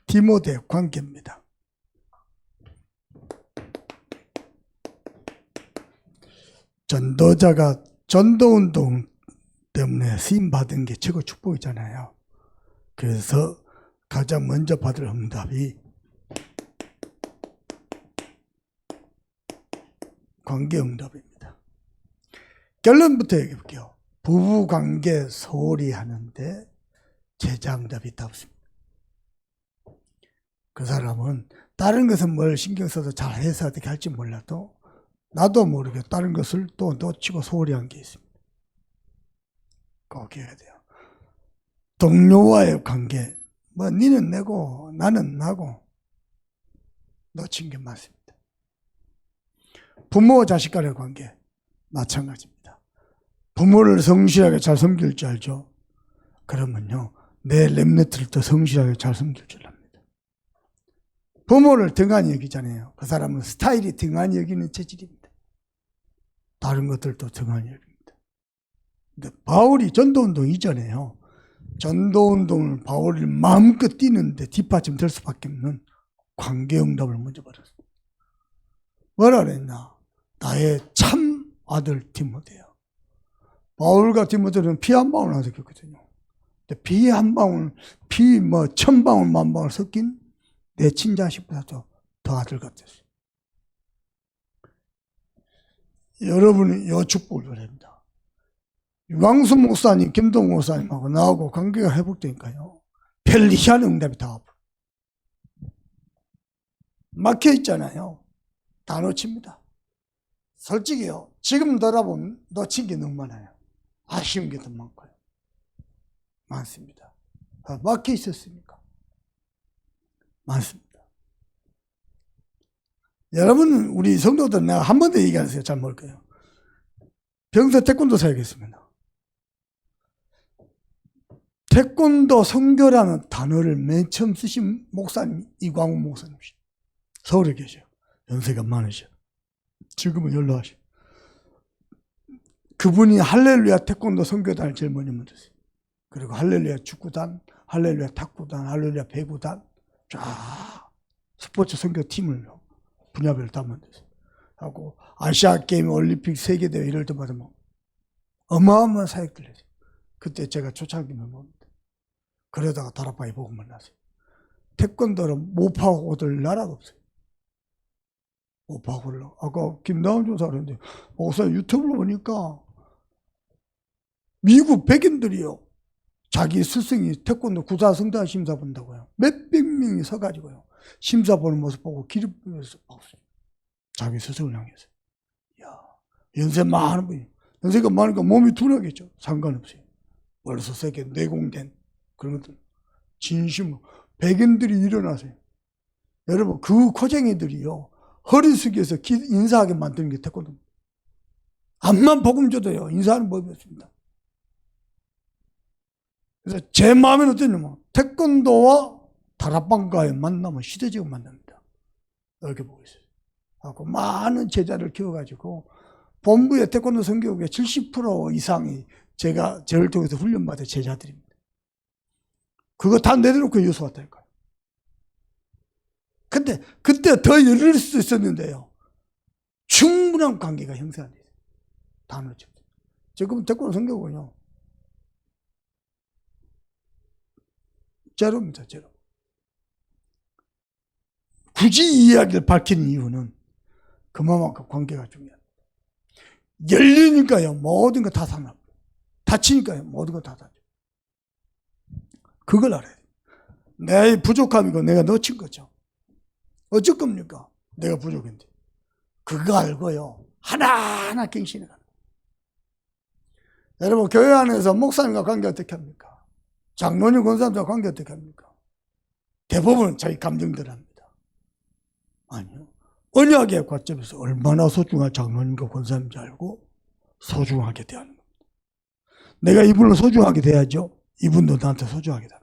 디모데 관계입니다. 전도자가 전도운동 때문에 쓰임받은 게 최고 축복이잖아요. 그래서 가장 먼저 받을 응답이 관계응답입니다. 결론부터 얘기해 볼게요. 부부관계 소홀히 하는데 제자응답이 있다 없습니다. 그 사람은 다른 것은 뭘 신경 써서 잘 해서 어떻게 할지 몰라도 나도 모르게 다른 것을 또 놓치고 소홀히 한 게 있습니다. 꼭 해야 돼요. 동료와의 관계, 뭐 니는 내고 나는 나고 놓친 게 많습니다. 부모 자식 간의 관계 마찬가지입니다. 부모를 성실하게 잘 섬길 줄 알죠? 그러면요 내 렘넌트를 더 성실하게 잘 섬길 줄 압니다. 부모를 등한히 여기잖아요. 그 사람은 스타일이 등한히 여기는 체질입니다. 다른 것들도 등한히 여깁니다. 근데 바울이 전도운동 이전에요. 전도운동을 바울이 마음껏 뛰는데 뒷받침 될 수밖에 없는 관계응답을 먼저 받았어요. 뭐라 그랬나? 나의 참 아들 디모데요. 바울과 디모데는 피 한 방울 안 섞였거든요. 근데 피 한 방울, 피 뭐 1000방울 만방울 섞인 내 친자식보다도 더 아들 같았어요. 여러분이 이 축복을 바랍니다. 유광수 목사님, 김동 목사님하고 나하고 관계가 회복되니까요. 편리한 응답이 다 와버려요. 막혀 있잖아요. 다 놓칩니다. 솔직히요. 지금 돌아보면 놓친 게 너무 많아요. 아쉬운 게 더 많고요. 많습니다. 막혀 있었습니까? 많습니다. 여러분, 우리 성도들 내가 한 번 더 얘기하세요. 잘 모를 거예요. 병서 태권도 사야겠습니다. 태권도 선교라는 단어를 맨 처음 쓰신 목사님 이광훈 목사님이시죠. 서울에 계셔요. 연세가 많으셔. 지금은 연로하셔. 그분이 할렐루야 태권도 선교단을 제일 먼저 만들었어요. 그리고 할렐루야 축구단, 할렐루야 탁구단, 할렐루야 배구단 쫙 스포츠 선교팀을 분야별로 다 만들었어요. 하고 아시아게임, 올림픽, 세계대회 이럴 때마다 뭐 어마어마한 사역들 했어요. 그때 제가 초창기 멤버입니다. 그러다가 다락방에 보고 만났어요. 태권도를 못하고 들 나라가 없어요. 못하고를. 아까 김나은 조사를 했는데 목사님 유튜브로 보니까 미국 백인들이요. 자기 스승이 태권도 구사성단 심사 본다고요. 몇백 명이 서가지고요. 심사 보는 모습 보고 기립부에서 박수요. 자기 스승을 향해서. 이야, 연세 많은 분이. 연세가 많으니까 몸이 둔하겠죠. 상관없어요. 벌써 세계 내공된 그런 것들. 진심으로. 백인들이 일어나세요. 여러분, 그 코쟁이들이요. 허리 숙여서 인사하게 만드는 게 태권도. 앞만 복음 줘도요. 인사하는 법이 없습니다. 그래서 제 마음에는 어떠냐면 태권도와 다락방과의 만남은 시대적인 만남입니다. 이렇게 보고 있어요. 하고 많은 제자를 키워가지고 본부의 태권도 선교국의 70% 이상이 저를 통해서 훈련받은 제자들입니다. 그거 다 내려놓고 여기서 왔다니까요. 근데 그때 더 열릴 수 있었는데요. 충분한 관계가 형성이 안 돼요. 다 놓쳤어요. 지금 태권도 선교국은요. 제로입니다. 제로. 굳이 이 이야기를 밝히는 이유는 그만큼 관계가 중요합니다. 열리니까요. 모든 거 다 사납니다. 닫히니까요. 모든 거 다 닫혀. 그걸 알아야 돼요. 내 부족함이고 내가 놓친 거죠. 어쩔 겁니까? 내가 부족한데. 그거 알고요. 하나하나 갱신해 가는 거예요. 여러분, 교회 안에서 목사님과 관계 어떻게 합니까? 장로님, 권사님과 관계 어떻게 합니까? 대부분 자기 감정대로 합니다. 아니요. 언약의 관점에서 얼마나 소중한 장로님과 권사님인지 알고 소중하게 대하는 겁니다. 내가 이분을 소중하게 대하죠. 이분도 나한테 소중하게 대합니다.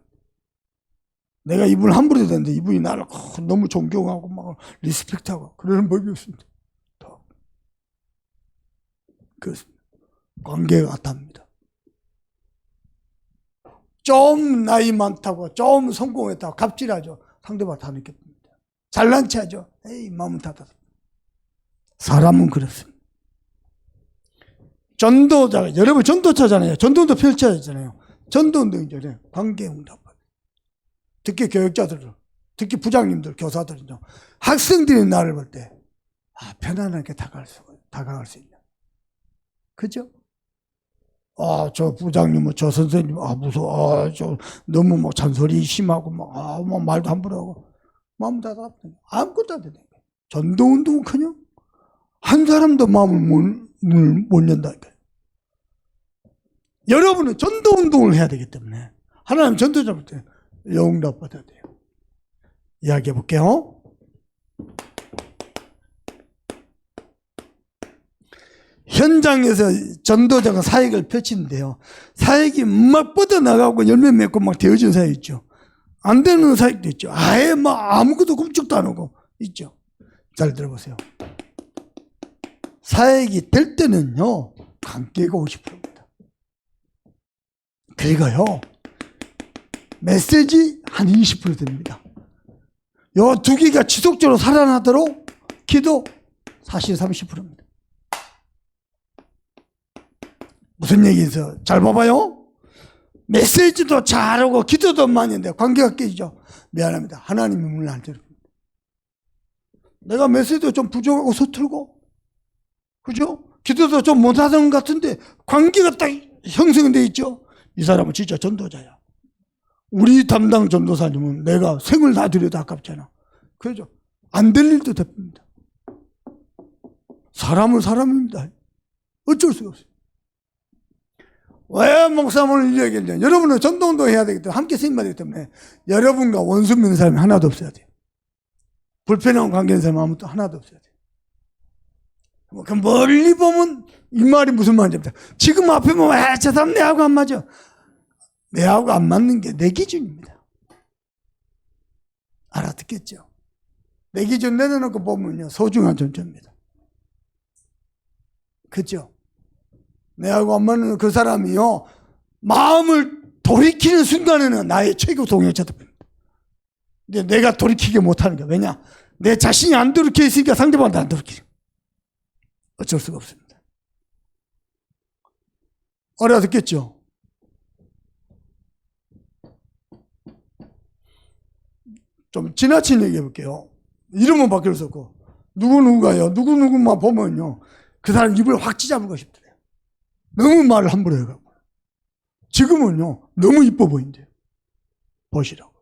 내가 이분을 함부로 대하는데 이분이 나를 너무 존경하고 막 리스펙트하고 그러는 법이 없습니다. 그렇습니다. 관계가 같답니다. 좀 나이 많다고 좀 성공했다고 갑질하죠. 상대방 다 느꼈습니다. 잘난 체하죠. 에이, 마음은 닫아서. 사람은 그렇습니다. 전도자가, 여러분 전도차잖아요. 전도운동 펼쳐야 되잖아요. 전도운동 전에 관계응답. 특히 교육자들, 특히 부장님들, 교사들은요. 학생들이 나를 볼 때, 편안하게 다가갈 수 있냐. 그죠? 저 부장님은, 저 선생님, 무서워. 저 너무 뭐 잔소리 심하고, 뭐 말도 함부로 하고, 마음 닫아. 아무것도 안 되는 거예요. 전도운동은 그냥 한 사람도 마음을 못 연다니까요. 여러분은 전도운동을 해야 되기 때문에, 하나님 전도자 볼 때, 영답 받아야 돼요. 이야기해 볼게요. 현장에서 전도자가 사역을 펼치는데요. 사역이 막 뻗어나가고 열매 맺고 막 되어진 사역 있죠. 안 되는 사역도 있죠. 아예 막 아무것도 꿈쩍도 안 하고 있죠. 잘 들어보세요. 사역이 될 때는요, 관계가 50%입니다. 그리고요, 메시지 한 20% 됩니다. 요 두 개가 지속적으로 살아나도록 기도 사실 30%입니다. 무슨 얘기인지 잘 봐봐요. 메시지도 잘하고 기도도 많이 했는데 관계가 깨지죠. 미안합니다. 하나님이 문을 안 열어줍니다. 내가 메시지도 좀 부족하고 서툴고, 그죠? 기도도 좀 못하는 것 같은데 관계가 딱 형성되어 있죠. 이 사람은 진짜 전도자야. 우리 담당 전도사님은 내가 생을 다 드려도 아깝잖아. 그죠? 안 될 일도 됩니다. 사람은 사람입니다. 어쩔 수가 없어요. 왜 목사님을 얘기했냐? 여러분은 전도운동 해야 되기 때문에, 함께 쓰임 받기 때문에 여러분과 원수 맺는 사람이 하나도 없어야 돼요. 불편한 관계인 사람 아무도 하나도 없어야 돼요. 그 멀리 보면 이 말이 무슨 말인지 압니다. 지금 앞에 보면 저 사람 내하고 안 맞아. 내하고 안 맞는 게 내 기준입니다. 알아듣겠죠? 내 기준 내려놓고 보면요, 소중한 존재입니다. 그죠? 내하고 안 맞는 그 사람이요, 마음을 돌이키는 순간에는 나의 최고 동역자다. 근데 내가 돌이키게 못하는 거야. 왜냐? 내 자신이 안 돌이켜 있으니까 상대방도 안 돌이키는 거야. 어쩔 수가 없습니다. 알아듣겠죠? 좀 지나친 얘기 해볼게요. 이름은 바뀔 수 없고, 누구누구가요, 누구누구만 보면요, 그 사람 입을 확 찢어버리고 싶더래요. 너무 말을 함부로 해가지고. 지금은요, 너무 이뻐 보인대요. 보시라고.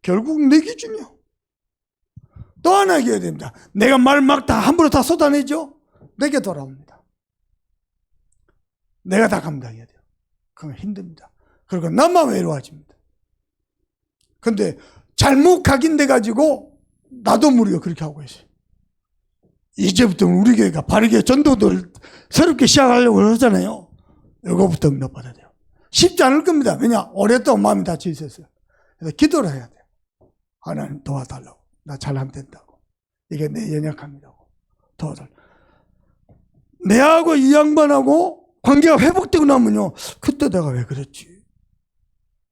결국 내 기준이요. 또 하나 얘기해야 됩니다. 내가 말 막 다 함부로 다 쏟아내죠? 내게 돌아옵니다. 내가 다 감당해야 돼요. 그건 힘듭니다. 그리고 나만 외로워집니다. 근데 잘못 각인돼가지고 나도 모르게 그렇게 하고 있어요. 이제부터는 우리 교회가 바르게 전도를 새롭게 시작하려고 하잖아요. 이거부터 응답받아야 돼요. 쉽지 않을 겁니다. 왜냐? 오랫동안 마음이 닫혀 있었어요. 그래서 기도를 해야 돼요. 하나님 도와달라고. 나 잘 안 된다고. 이게 내 연약함이라고. 도와달라고. 내하고 이 양반하고 관계가 회복되고 나면요, 그때 내가 왜 그랬지?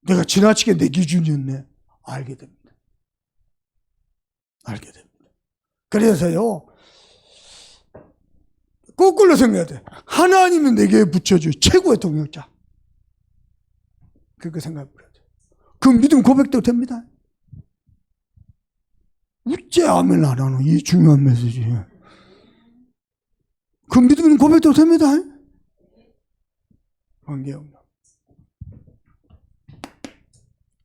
내가 지나치게 내 기준이었네. 알게 됩니다. 알게 됩니다. 그래서요, 거꾸로 생각해야 돼. 하나님이 내게 붙여줄 최고의 동역자. 그렇게 생각해야 돼. 그 믿음 고백도 됩니다. 어째 아멘 안 하노? 이 중요한 메시지. 그 믿음 고백도 됩니다. 관계응답.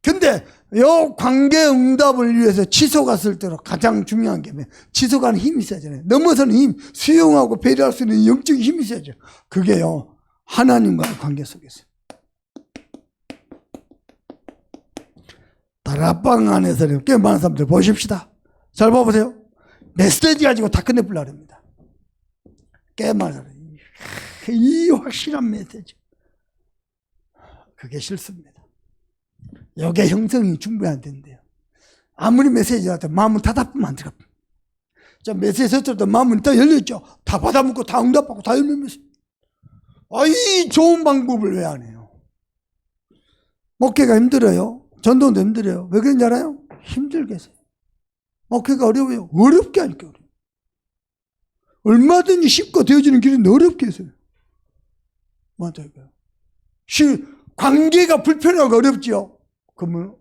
근데 이 관계응답을 위해서 지속했을 때로 가장 중요한 게 지속하는 힘이 있어야잖아요. 넘어서는 힘, 수용하고 배려할 수 있는 영적인 힘이 있어야죠. 그게요, 하나님과의 관계 속에서. 다락방 안에서는 꽤 많은 사람들 보십시다. 잘 봐보세요. 메시지 가지고 다 끝내보려고 합니다. 꽤 많은 사람들. 이 확실한 메시지. 그게 실수입니다. 여기에 형성이 충분히 안 된대요. 아무리 메시지가 마음은 닫아보면 안 들어갑니다. 자, 메시지 서툴도 마음은 다 열렸죠. 다 받아먹고 다 응답받고 다 열리면서. 이 좋은 방법을 왜 안 해요? 목회가 힘들어요? 전도는 힘들어요. 왜 그런지 알아요? 힘들게 해서요. 목회가 어려워요. 어렵게 하니까 어려워요. 얼마든지 쉽고 되어지는 길인데 어렵게 해서요. 맞아요. 관계가 불편하고 어렵죠. 그러면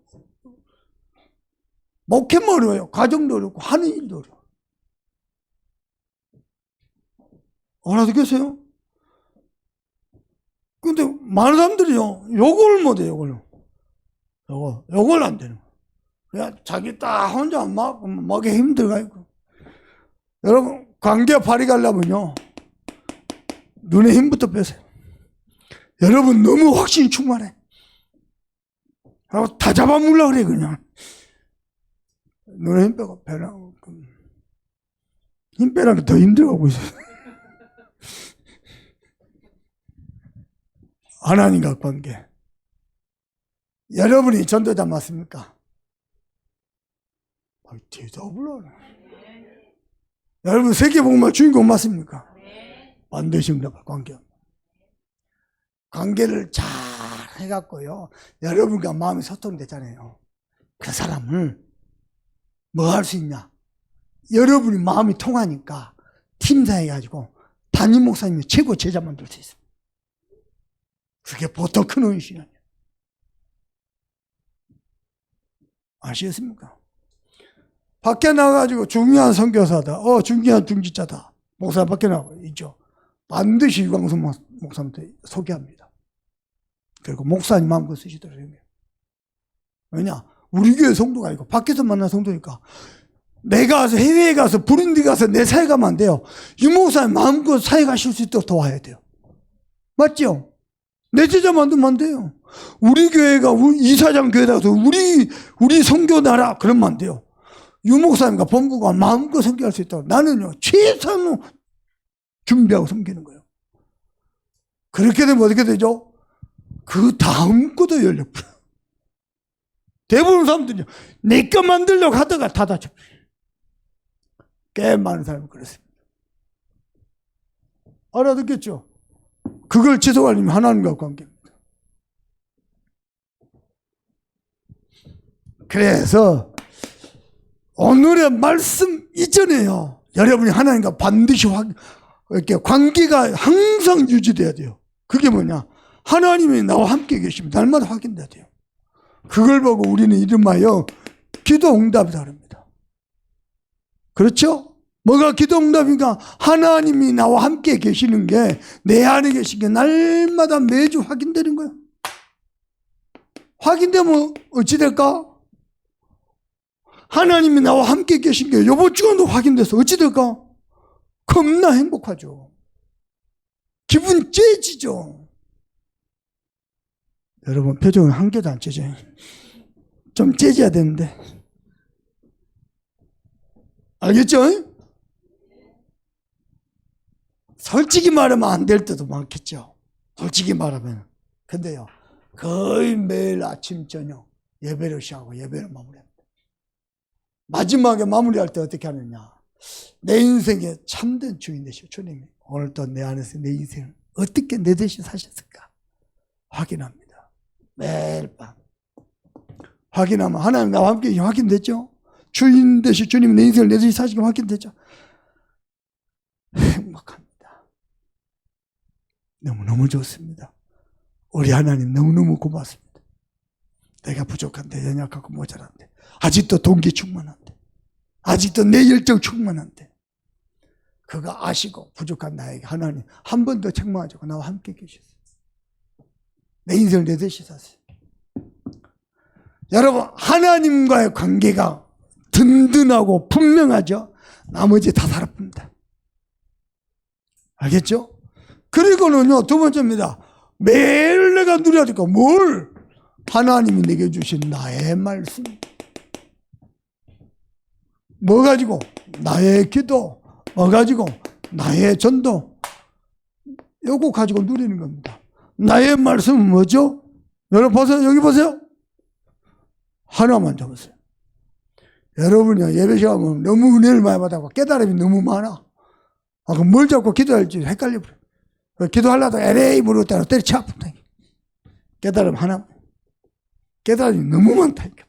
목회만 어려워요. 가정도 어렵고 하는 일도 어려워요. 알아듣겠어요? 근데 많은 사람들이요, 요걸 못해요, 요걸 안 되는 거예요. 그냥 자기 딱 혼자 막에 힘들어가지고. 여러분, 관계 발휘하려면요, 눈에 힘부터 빼세요. 여러분, 너무 확신이 충만해. 다 잡아물라 그래, 그냥. 눈에 힘 빼고, 힘 빼라면 더 힘들어가고 있어요. 하나님과 관계. 여러분이 전도자 맞습니까? 대답을 하네. 여러분 세계복음화 주인공 맞습니까? 반드시 응답할 관계. 관계를 잘 해갖고요, 여러분과 마음이 소통되잖아요. 그 사람을 뭐 할 수 있냐? 여러분이 마음이 통하니까 팀사해가지고 담임 목사님이 최고 제자 만들 수 있습니다. 그게 보통 큰 은신이 아니에요. 아시겠습니까? 밖에 나가가지고 중요한 선교사다, 중요한 중직자다, 목사 밖에 나가 있죠. 반드시 유광수 목사한테 소개합니다. 그리고 목사님 마음껏 쓰시더라고요. 왜냐? 우리 교회 성도가 아니고 밖에서 만난 성도니까. 내가 가서 해외에 가서 부룬디 가서 내 사회 가면 안 돼요. 유 목사님 마음껏 사회 가실 수 있도록 도와야 돼요. 맞죠? 내 제자 만들면 안 돼요. 우리 교회가 이사장 교회다 가서 우리 선교 나라 그러면 안 돼요. 유 목사님과 본부가 마음껏 섬겨할 수 있다고. 나는요, 최선으로 준비하고 섬기는 거예요. 그렇게 되면 어떻게 되죠? 그 다음 것도 열려버려요. 대부분 사람들이 내 거 만들려고 하다가 다 다쳐버려요. 꽤 많은 사람이 그렇습니다. 알아듣겠죠? 그걸 지속하려면 하나님과 관계입니다. 그래서 오늘의 말씀 이전에요, 여러분이 하나님과 반드시 이렇게 관계가 항상 유지돼야 돼요. 그게 뭐냐? 하나님이 나와 함께 계시면 날마다 확인돼야 돼요. 그걸 보고 우리는 이름하여 기도 응답이다 그럽니다. 그렇죠? 뭐가 기도 응답인가? 하나님이 나와 함께 계시는 게, 내 안에 계신 게 날마다 매주 확인되는 거예요. 확인되면 어찌 될까? 하나님이 나와 함께 계신 게 이번 주간도 확인돼서 어찌 될까? 겁나 행복하죠. 기분 째지죠. 여러분 표정은 한 개도 안 째져요. 좀 째져야 되는데. 알겠죠? 솔직히 말하면 안 될 때도 많겠죠. 솔직히 말하면. 근데요, 거의 매일 아침 저녁 예배를 시작하고 예배를 마무리합니다. 마지막에 마무리할 때 어떻게 하느냐? 내 인생의 참된 주인 되시오 주님이 오늘 또 내 안에서 내 인생을 어떻게 내 대신 사셨을까 확인합니다. 매일 밤 확인하면 하나님 나와 함께 확인됐죠? 주인 되신 주님이 내 인생을 내 대신 사시기 확인됐죠? 행복합니다. 너무너무 좋습니다. 우리 하나님 너무너무 고맙습니다. 내가 부족한데, 연약하고 모자란데, 아직도 동기 충만한데, 아직도 내 열정 충만한데, 그거 아시고 부족한 나에게 하나님 한 번 더 책망하지 않고 나와 함께 계셨어요. 내 인생을 내 대신 사세요. 여러분, 하나님과의 관계가 든든하고 분명하죠? 나머지 다 살아납니다. 알겠죠? 그리고는요, 두 번째입니다. 매일 내가 누려야 될까? 뭘? 하나님이 내게 주신 나의 말씀. 뭐 가지고? 나의 기도. 뭐 가지고? 나의 전도. 요거 가지고 누리는 겁니다. 나의 말씀은 뭐죠? 여러분 보세요. 여기 보세요. 하나만 잡으세요. 여러분이요, 예배 시간은 너무 은혜를 많이 받아고 깨달음이 너무 많아. 그럼 뭘 잡고 기도할지 헷갈려버려. 기도하려다가 LA 물었다가 때려쳐 아픈다. 깨달음 하나. 깨달음이 너무 많다니까.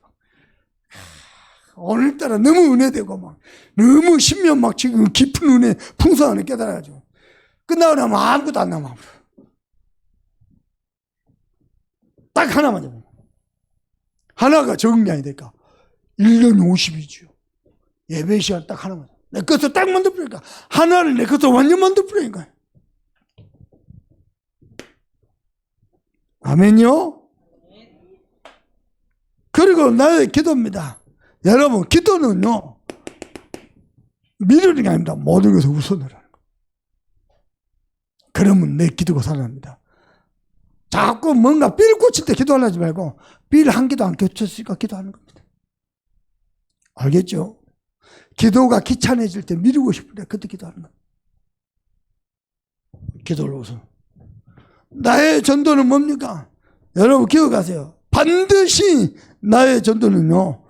오늘따라 너무 은혜되고 막 너무 신명 막 지금 깊은 은혜 풍성한 깨달아가지고 끝나고 나면 아무것도 안 남아. 딱 하나만 잡으면 하나가 적은 게 아니니까 1년 50이죠. 예배 시간 딱 하나만. 내 것을 딱 만들어버리니까 하나를 내 것을 완전 만들어버리니까. 아멘요? 그리고 나의 기도입니다. 여러분 기도는요 미루는 게 아닙니다. 모든 것을 우선으로 하는 거예요. 그러면 내 기도가 살아납니다. 자꾸 뭔가 삘 꽂힐 때 기도하려지 말고 삘 한 개도 안 꽂혔으니까 기도하는 겁니다. 알겠죠? 기도가 귀찮아질 때 미루고 싶을 때 그때 기도하는 거예요. 기도를 우선. 나의 전도는 뭡니까? 여러분 기억하세요. 반드시 나의 전도는요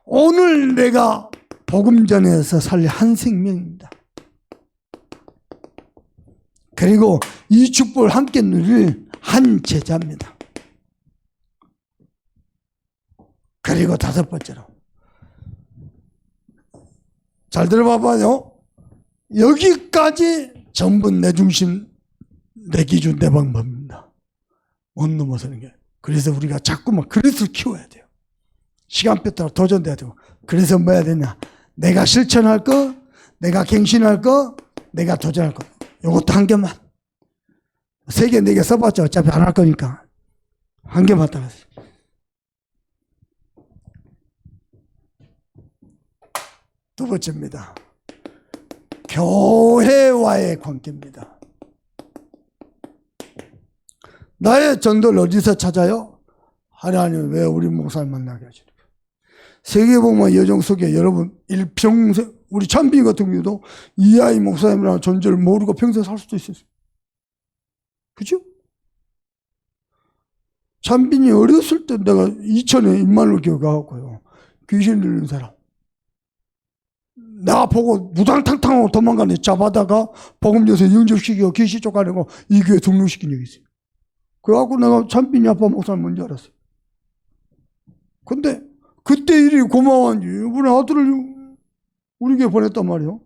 오늘 내가 복음 전에서 살릴 한 생명입니다. 그리고 이 축복을 함께 누릴 한 제자입니다. 그리고 다섯 번째로 잘 들어봐봐요. 여기까지 전부 내 중심, 내 기준, 내 방법입니다. 못 넘어서는 게. 그래서 우리가 자꾸만 그릇을 키워야 돼요. 시간표 따라 도전돼야 되고. 그래서 뭐 해야 되냐? 내가 실천할 거, 내가 갱신할 거, 내가 도전할 거. 요것도 한 개만. 3개, 4개 써봤자 어차피 안 할 거니까. 한 개만 따라서. 두 번째입니다. 교회와의 관계입니다. 나의 전도를 어디서 찾아요? 하나님 왜 우리 목사를 만나게 하십니까? 세계복음화 여정 속에 여러분 일평생 우리 찬빈 같은 경우도 이하이 목사님이라는 존재를 모르고 평생 살 수도 있어요. 그죠? 찬빈이 어렸을 때 내가 2000에 임마누엘 교회 가고요. 귀신 들린 사람. 나 보고 무당탕탕하고 도망가네. 잡아다가 복음여서 영접시키고 귀신 쫓아내고 이 교회 등록시킨 적이 있어요. 그래갖고 내가 찬빈이 아빠 목사님 뭔지 알았어요. 근데 그때 일이 고마웠는지 이번에 아들을 우리 교회 보냈단 말이에요.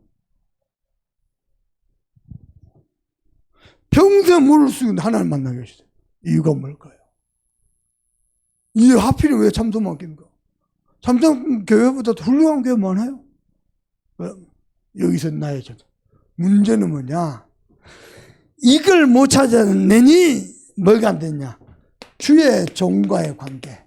평생 모를 수 있는 하나님 만나게 하시죠. 이유가 뭘까요? 이 하필이 왜 참소만 깁니까? 참소 교회보다 훌륭한 교회 많아요. 왜? 여기서 나의 전도. 문제는 뭐냐? 이걸 못 찾아내니 뭐가 안 됐냐? 주의 종과의 관계.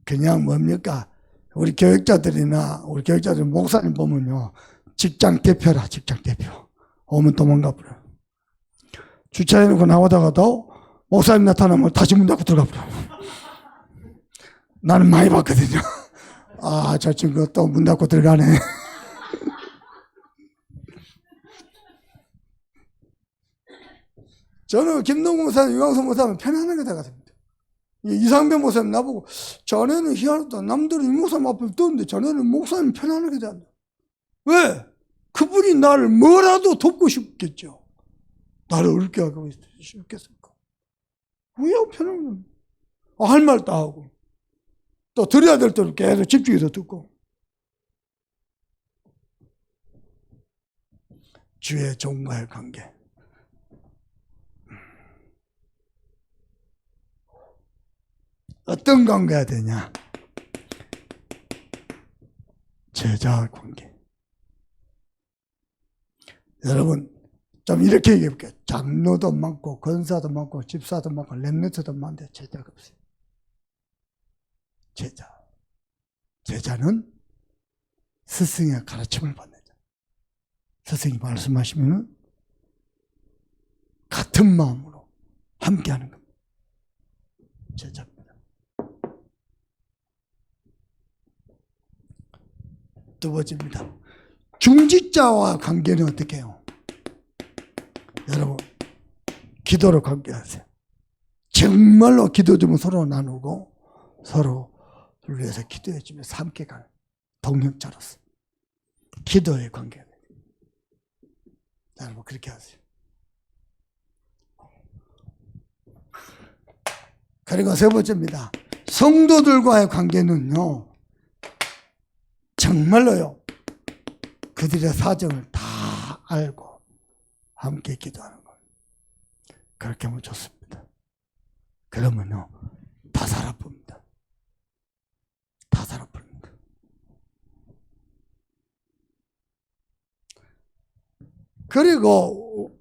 그냥 뭡니까? 우리 교육자들이나 우리 교육자들 목사님 보면요. 직장 대표라, 직장 대표. 오면 도망가 버려. 주차해놓고 나오다가도 목사님 나타나면 다시 문 닫고 들어가 버려. 나는 많이 봤거든요. 아, 저 친구 또 문 닫고 들어가네. 저는 김동국 목사님, 유광석 목사님 편안하게 다가섭니다. 이상병 목사님 나보고 자네는 희한하다. 남들은 이 목사님 앞에 뜨는데 자네는 목사님 편안하게 대한다. 왜? 그분이 나를 뭐라도 돕고 싶겠죠. 나를 어렵게 하고 싶겠습니까? 왜 편안해? 할 말 다 하고 또 들어야 될 때는 계속 집중해서 듣고. 주의 종과의 관계. 어떤 관계가 되냐? 제자 관계. 여러분 좀 이렇게 얘기해볼게요. 장로도 많고 권사도 많고 집사도 많고 렘넌트도 많은데 제자가 없어요. 제자. 제자는 스승의 가르침을 받는 자. 스승이 말씀하시면 같은 마음으로 함께하는 겁니다. 제자입니다. 두 번째입니다. 중직자와 관계는 어떻게 해요? 여러분 기도로 관계하세요. 정말로 기도 좀 서로 나누고 서로를 위해서 기도해 주면서 함께 가는 동역자로서 기도의 관계가 돼요. 여러분 그렇게 하세요. 그리고 세 번째입니다. 성도들과의 관계는요, 정말로요, 그들의 사정을 다 알고 함께 기도하는 거예요. 그렇게 하면 좋습니다. 그러면요, 다 살아봅니다. 다 살아봅니다. 그리고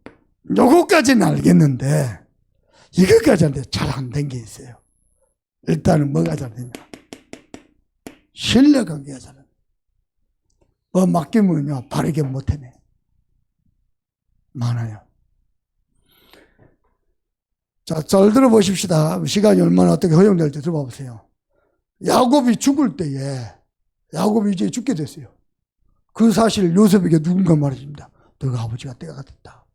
요거까지는 알겠는데 이것까지는 잘 안 된 게 있어요. 일단은 뭐가 잘 되냐, 신뢰관계가 잘 안 돼요. 뭐 맡기면요 바르게 못해내. 많아요. 자, 잘 들어보십시다. 시간이 얼마나 어떻게 허용될지 들어봐 보세요. 야곱이 죽을 때에, 야곱이 이제 죽게 됐어요. 그 사실을 요셉에게 누군가 말해줍니다. 너가 아버지가 때가 됐다.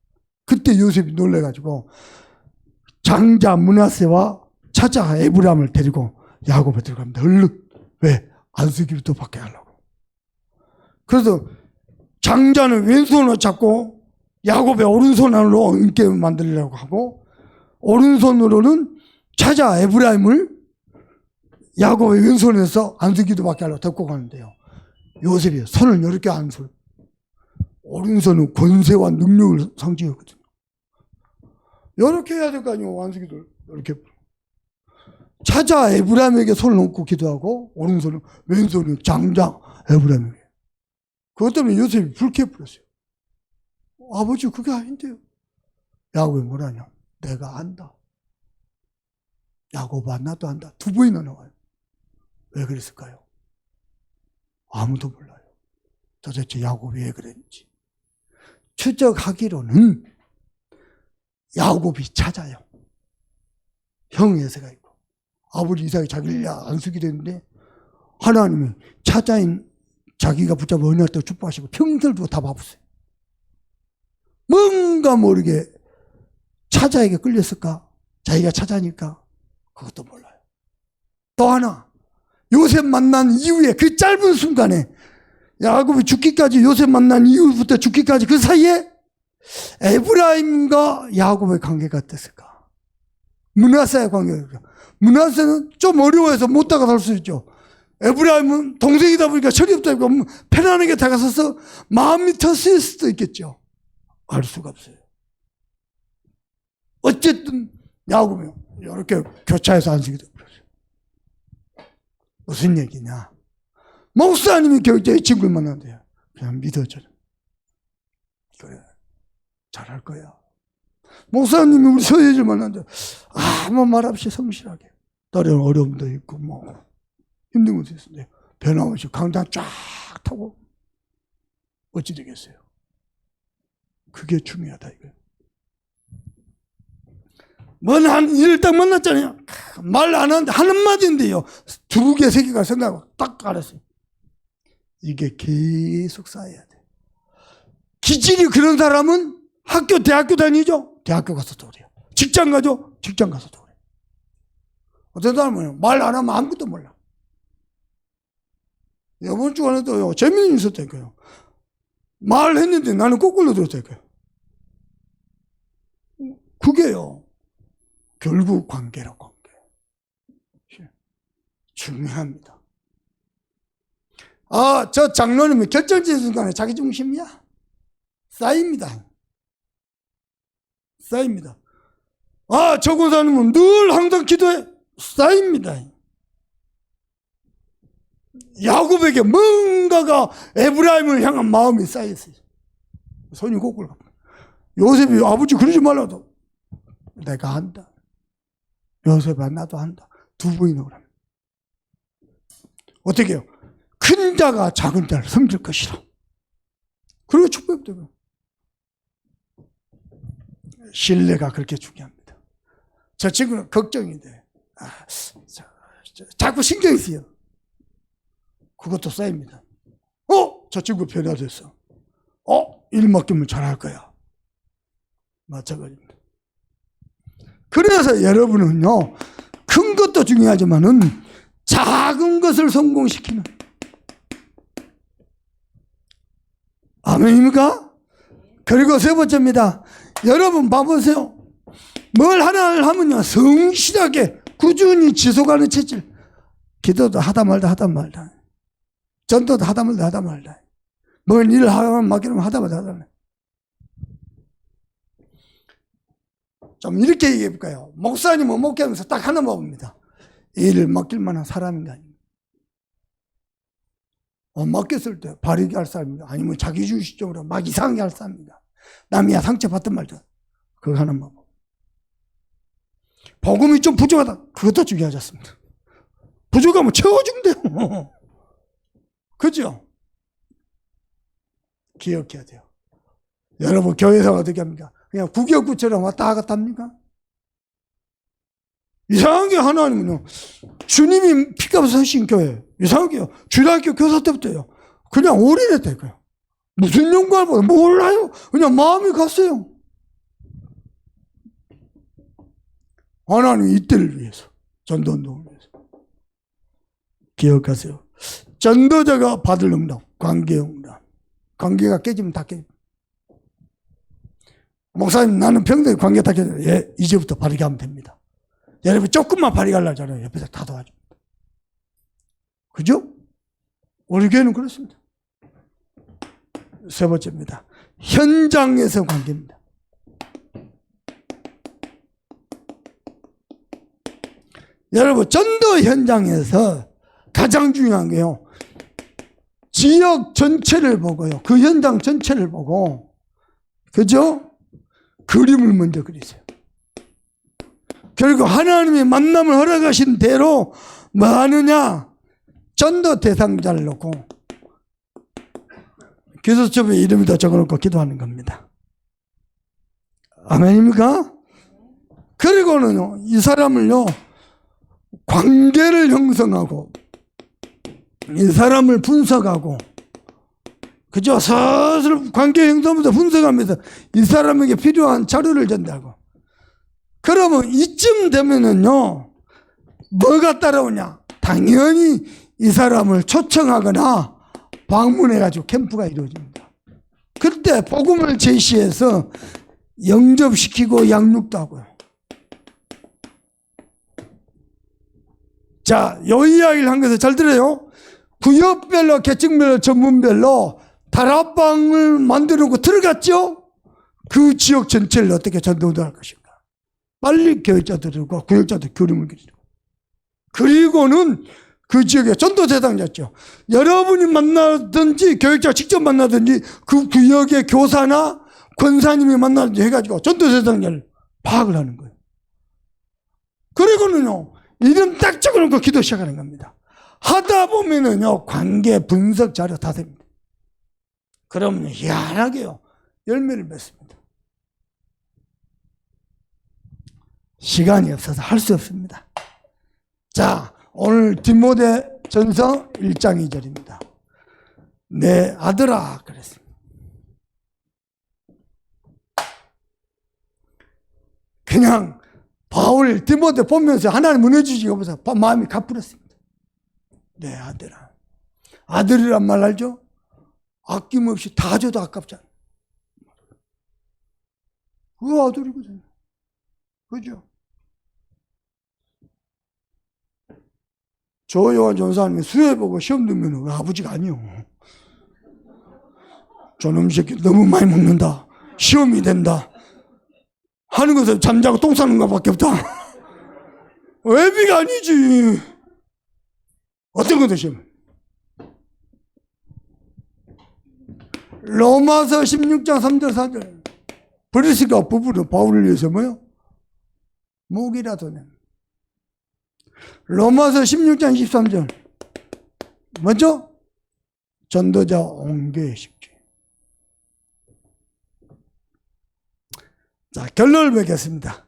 그때 요셉이 놀래가지고 장자 므낫세와 차자 에브람을 데리고 야곱에 들어갑니다. 얼른. 왜? 안수기부터 받게 하려고. 그래서 장자는 왼손으로 잡고 야곱의 오른손으로 얹게 만들려고 하고, 오른손으로는 차자 에브라임을 야곱의 왼손에서 안수기도 받게 하려고 데리고 가는데요. 요셉이 손을 이렇게 안수. 오른손은 권세와 능력을 상징하거든요. 이렇게 해야 될 거 아니에요. 안수기도 이렇게. 차자 에브라임에게 손을 얹고 기도하고, 오른손은 왼손은 장자 에브라임에게. 그것 때문에 요셉이 불쾌해버렸어요. 아버지 그게 아닌데요. 야곱이 뭐라냐, 내가 안다. 야곱아 나도 안다. 두 번이나 나와요. 왜 그랬을까요? 아무도 몰라요. 도대체 야곱이 왜 그랬는지. 추적하기로는 야곱이 찾아요. 형 예세가 있고 아버지 이삭이 자기를 안수기도 했는데, 하나님이 차자인 자기가 붙잡아 은혜했다고 축복하시고 평생을 두고 다 봐보세요. 뭔가 모르게 차자에게 끌렸을까? 자기가 차자니까? 그것도 몰라요. 또 하나, 요셉 만난 이후에 그 짧은 순간에, 야곱이 죽기까지, 요셉 만난 이후부터 죽기까지 그 사이에 에브라임과 야곱의 관계가 어땠을까? 므낫세의 관계가. 므낫세는 좀 어려워해서 못 다가갈 수 있죠. 에브라임은 동생이다 보니까 철이 없다 보니까 편안하게 다가서서 마음이 터질 수도 있겠죠. 알 수가 없어요. 어쨌든 야곱이 이렇게 교차해서 안식이 되어버렸어요. 무슨 얘기냐, 목사님이 이 친구를 만난대요. 그냥 믿어줘. 그래, 잘할 거야. 목사님이 우리 서예를 만난대. 아무 말 없이 성실하게. 다른 어려움도 있고 뭐 힘든 것도 있는데 변함없이 강단 쫙 타고 어찌 되겠어요? 그게 중요하다 이거예요. 먼 일을 딱 만났잖아요. 말 안 하는데 한마디인데요. 두 개, 세 개가 생각하고 딱 알았어요. 이게 계속 쌓여야 돼. 기질이 그런 사람은 학교, 대학교 다니죠? 대학교 가서도 그래요. 직장 가죠? 직장 가서도 그래요. 어떤 사람은 말 안 하면 아무것도 몰라. 이번 주간에도 재미는 있었다니까요. 말했는데 나는 거꾸로 들었다니까요. 그게요, 결국 관계라, 관계. 중요합니다. 아, 저 장로님이 결정적인 순간에 자기 중심이야? 쌓입니다. 쌓입니다. 아, 저 권사님은 늘 항상 기도해? 쌓입니다. 야곱에게 뭔가가 에브라임을 향한 마음이 쌓였어요. 손이 거꾸로 갑니다. 요셉이 아버지 그러지 말라도 내가 한다. 요셉아 나도 한다. 두 번이나 그럽니다. 어떻게 해요? 큰 자가 작은 자를 섬길 것이라. 그리고 축복되고. 신뢰가 그렇게 중요합니다. 저 친구는 걱정이 돼. 자꾸 신경이 쓰여. 그것도 쌓입니다. 저 친구 변화됐어. 일 맡기면 잘할 거야. 마찬가지입니다. 그래서 여러분은요, 큰 것도 중요하지만은 작은 것을 성공시키는. 아멘입니까? 그리고 세 번째입니다. 여러분 봐보세요. 뭘 하나를 하면요, 성실하게 꾸준히 지속하는 체질. 기도도 하다 말다 하다 말다. 전도도 하다 말다 하다 말다. 뭔 일을 하면 맡기면 하다 말다 하다 말다. 좀 이렇게 얘기해 볼까요? 목사님은 목회하면서 딱 하나 먹습니다. 일을 맡길 만한 사람인가 아닌가. 맡겼을 때 바르게 할 사람인가 아니면 자기주의적으로 막 이상하게 할 사람인가. 남이야 상처받든 말든 그거 하나 먹어. 복음이 좀 부족하다. 그것도 중요하지 않습니다. 부족하면 채워주면 돼요. 그죠? 기억해야 돼요. 여러분 교회에서 어떻게 합니까? 그냥 국역구처럼 왔다 갔다 합니까? 이상하게 하나님은요, 주님이 피값 사신 교회, 이상하게요, 주일학교 교사 때부터요, 그냥 올인했다고요. 무슨 연구할 몰라요. 그냥 마음이 갔어요. 하나님이 이때를 위해서, 전도운동을 위해서. 기억하세요. 전도자가 받을 응답, 관계 응답. 관계가 깨지면 다 깨집니다. 목사님, 나는 평소에 관계 다 깨져요. 예, 이제부터 바르게 하면 됩니다. 여러분, 조금만 바르게 하려고 하잖아요. 옆에서 다 도와줍니다. 그죠? 우리 교회는 그렇습니다. 세 번째입니다. 현장에서 관계입니다. 여러분, 전도 현장에서 가장 중요한 게요, 지역 전체를 보고요, 그 현장 전체를 보고, 그죠? 그림을 먼저 그리세요. 결국 하나님의 만남을 허락하신 대로 뭐 하느냐? 전도 대상자를 놓고 기도첩에 이름에다 적어놓고 기도하는 겁니다. 아멘입니까? 그리고는 이 사람을요, 관계를 형성하고 이 사람을 분석하고, 그죠? 서서히 관계 형성부터 분석하면서 이 사람에게 필요한 자료를 전달하고. 그러면 이쯤 되면은요, 뭐가 따라오냐? 당연히 이 사람을 초청하거나 방문해가지고 캠프가 이루어집니다. 그때 복음을 제시해서 영접시키고 양육도 하고요. 자, 요 이야기를 한 것을 잘 들어요. 구역별로, 계층별로, 전문별로 다락방을 만들고 들어갔죠? 그 지역 전체를 어떻게 전도할 것인가. 빨리 교육자들과 구역자들 교림을 그리고. 그리고는 그 지역의 전도 대상자죠. 여러분이 만나든지 교육자가 직접 만나든지 그 구역의 교사나 권사님이 만나든지 해가지고 전도 대상자를 파악을 하는 거예요. 그리고는요, 이름 딱 적어놓고 기도 시작하는 겁니다. 하다 보면은요, 관계 분석 자료 다 됩니다. 그러면 희한하게요, 열매를 맺습니다. 시간이 없어서 할 수 없습니다. 자, 오늘 디모데전서 1장 2절입니다. 내 아들아 그랬습니다. 그냥 바울 디모데 보면서 하나님 은혜 주시고 보면서 마음이 가뿐했습니다. 내 아들아. 아들이란 말 알죠? 아낌없이 다 줘도 아깝잖아요. 그 아들이거든요. 그죠? 조요한 전사님이 수혜보고 시험 들면 그 아버지가 아니요. 저놈 새끼 너무 많이 먹는다. 시험이 된다. 하는 것은 잠자고 똥 싸는 것밖에 없다. 애비가 아니지. 어떤 것도 시험. 로마서 16장 3절 4절. 브리스가 부부는 바울을 위해서 뭐요? 목이라도 내. 로마서 16장 23절. 뭐죠? 전도자 옹교의 식지. 자, 결론을 맺겠습니다.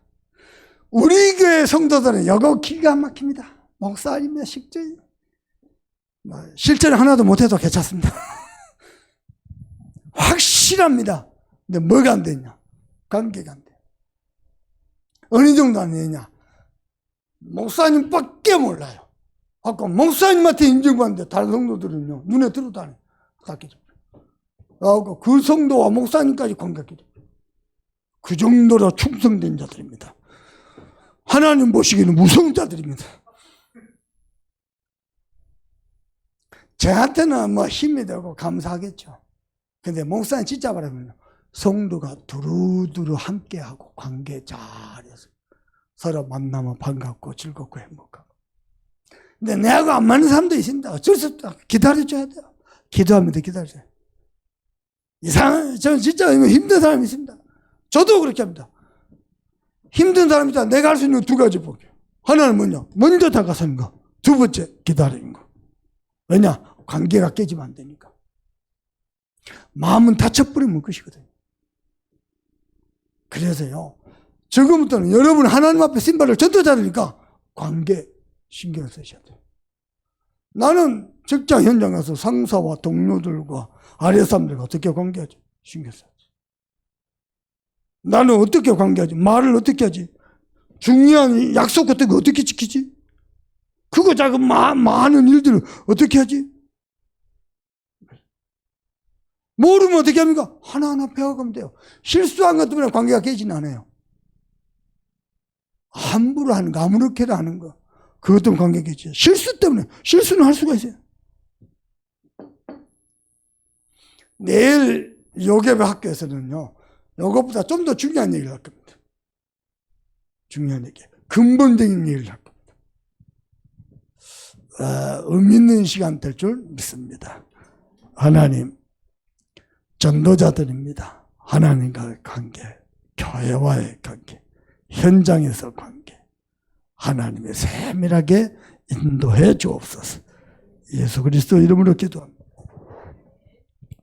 우리 교회 성도들은 여거 기가 막힙니다. 목사님의 식지. 실제는 하나도 못해도 괜찮습니다. 확실합니다. 근데 뭐가 안 되냐? 관계가 안 돼. 어느 정도 안 되냐? 목사님밖에 몰라요. 아까 목사님한테 인정받는데 다른 성도들은요, 눈에 들어도 안 해요. 가르쳐줘요. 그 성도와 목사님까지 관계가 돼. 그 정도로 충성된 자들입니다. 하나님 보시기에는 무서운 자들입니다. 저한테는 뭐 힘이 되고 감사하겠죠. 근데 목사님 진짜 말하면 성도가 두루두루 함께하고 관계 잘해서 서로 만나면 반갑고 즐겁고 행복하고. 근데 내하고 안 맞는 사람도 있습니다. 어쩔 수 없다. 기다려줘야 돼요. 기도하면서 기다려줘야 돼요. 저는 진짜 힘든 사람이 있습니다. 저도 그렇게 합니다. 힘든 사람이다. 내가 할 수 있는 두 가지 볼게요. 하나는 뭐냐? 먼저 다가서는 거. 두 번째, 기다리는 거. 왜냐? 관계가 깨지면 안 되니까. 마음은 다쳐버리면 끝이거든요. 그래서요, 지금부터는 여러분 하나님 앞에 신발을 전도자니까 관계 신경을 쓰셔야 돼요. 나는 직장 현장 가서 상사와 동료들과 아래 사람들과 어떻게 관계하지? 신경 써야지. 나는 어떻게 관계하지? 말을 어떻게 하지? 중요한 약속 같은 거 어떻게 지키지? 그거 작은 많은 일들을 어떻게 하지? 모르면 어떻게 합니까? 하나하나 배워가면 돼요. 실수한 것 때문에 관계가 깨지는 않아요. 함부로 하는 거, 아무렇게나 하는 거, 그것 때문에 관계가 깨지죠. 실수 때문에, 실수는 할 수가 있어요. 내일 요괴배 학교에서는요, 이것보다 좀 더 중요한 얘기를 할 겁니다. 중요한 얘기. 근본적인 얘기를 할 겁니다. 의미 있는 시간 될 줄 믿습니다. 하나님, 전도자들입니다. 하나님과의 관계, 교회와의 관계, 현장에서 관계, 하나님의 세밀하게 인도해 주옵소서. 예수 그리스도 이름으로 기도합니다.